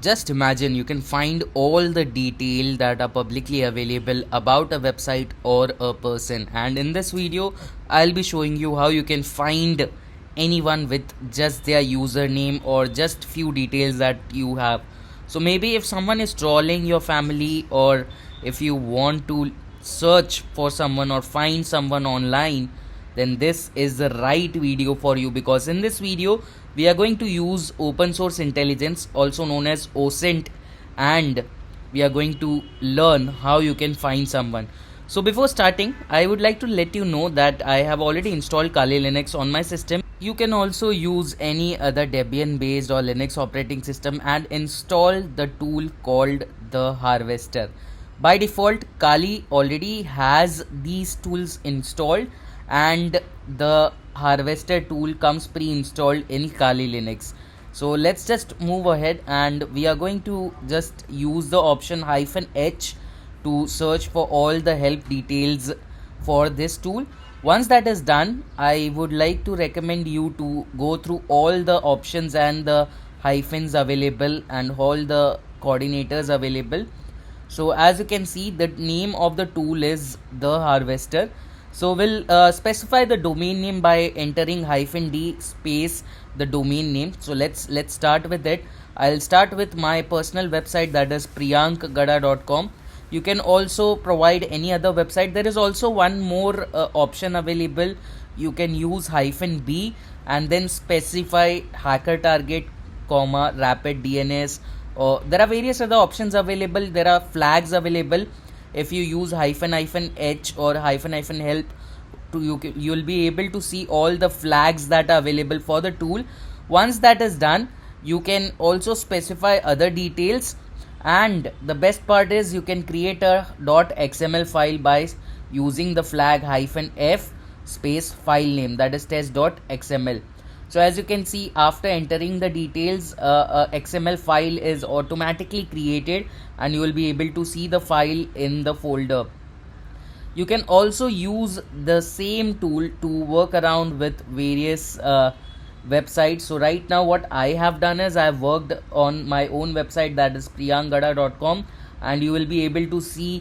Just imagine you can find all the detail that are publicly available about a website or a person, and in this video I'll be showing you how you can find anyone with just their username or just few details that you have. So maybe if someone is trolling your family, or if you want to search for someone or find someone online, then this is the right video for you, because in this video we are going to use open source intelligence, also known as OSINT, and we are going to learn how you can find someone. So before starting, I would like to let you know that I have already installed Kali Linux on my system. You can also use any other Debian based or Linux operating system and install the tool called theHarvester. By default, Kali already has these tools installed, and the harvester tool comes pre-installed in Kali Linux. So let's just move ahead, and we are going to just use the option -h to search for all the help details for this tool. Once that is done, I would like to recommend you to go through all the options and the hyphens available and all the coordinators available. So as you can see, the name of the tool is theHarvester. So we'll specify the domain name by entering -d space the domain name. So let's start with it. I'll start with my personal website, that is priyank gada.com. You can also provide any other website. There is also one more option available. You can use -b and then specify hacker target, rapid DNS. There are various other options available. There are flags available. If you use -h or -help, you'll be able to see all the flags that are available for the tool. Once that is done, you can also specify other details, and the best part is you can create a .xml file by using the flag -f space file name, that is test.xml. So as you can see, after entering the details, XML file is automatically created, and you will be able to see the file in the folder. You can also use the same tool to work around with various websites. So right now what I have done is I have worked on my own website, that is priyankgada.com, and you will be able to see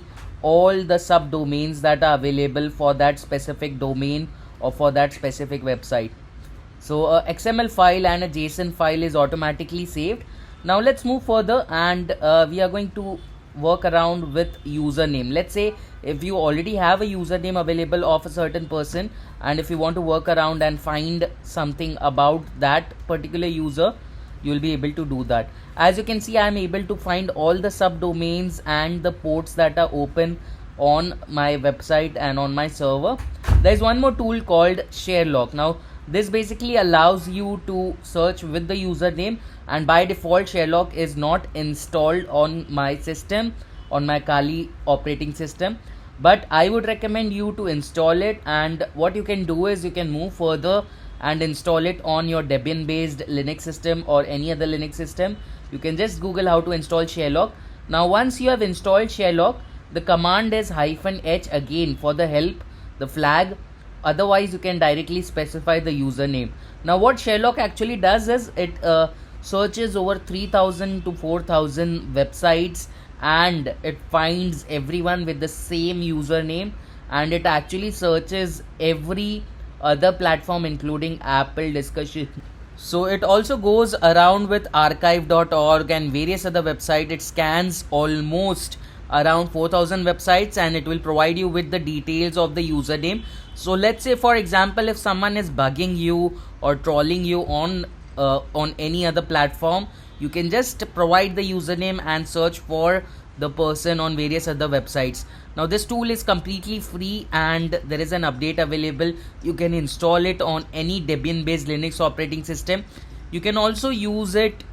all the subdomains that are available for that specific domain or for that specific website. So XML file and a JSON file is automatically saved. Now let's move further, and we are going to work around with username. Let's say if you already have a username available of a certain person, and if you want to work around and find something about that particular user, you will be able to do that. As you can see, I am able to find all the subdomains and the ports that are open on my website and on my server. There is one more tool called sherlok. Now this basically allows you to search with the username, and by default sherlok is not installed on my system, on my Kali operating system, but I would recommend you to install it. And what you can do is you can move further and install it on your Debian based Linux system or any other Linux system. You can just Google how to install sherlok. Now once you have installed sherlok, the command is -h again for the help, the flag. Otherwise you can directly specify the username. Now what sherlok actually does is it searches over 3000 to 4000 websites, and it finds everyone with the same username, and it actually searches every other platform including Apple discussion. So it also goes around with archive.org and various other websites. It scans almost around 4000 websites, and it will provide you with the details of the username. So let's say, for example, if someone is bugging you or trolling you on any other platform, you can just provide the username and search for the person on various other websites. Now this tool is completely free, and there is an update available. You can install it on any Debian based Linux operating system. You can also use it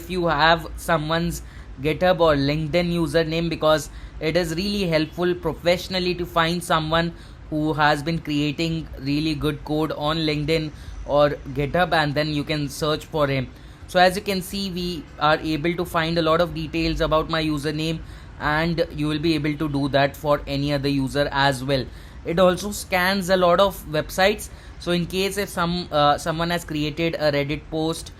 if you have someone's GitHub or LinkedIn username, because it is really helpful professionally to find someone who has been creating really good code on LinkedIn or GitHub, and then you can search for him. So as you can see, we are able to find a lot of details about my username, and you will be able to do that for any other user as well. It also scans a lot of websites. So in case if someone has created a Reddit post,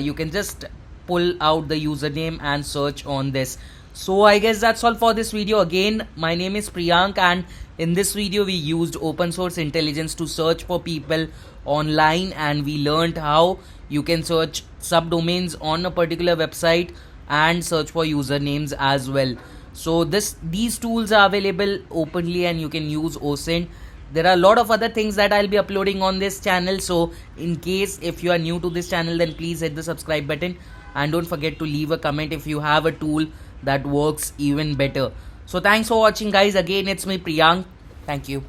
you can just pull out the username and search on this. So I guess that's all for this video. Again, my name is Priyank, and in this video we used open source intelligence to search for people online, and we learned how you can search subdomains on a particular website and search for usernames as well. So these tools are available openly and you can use OSINT. There are a lot of other things that I'll be uploading on this channel, so in case if you are new to this channel, then please hit the subscribe button and don't forget to leave a comment if you have a tool that works even better. So thanks for watching guys. Again, it's me Priyank. Thank you.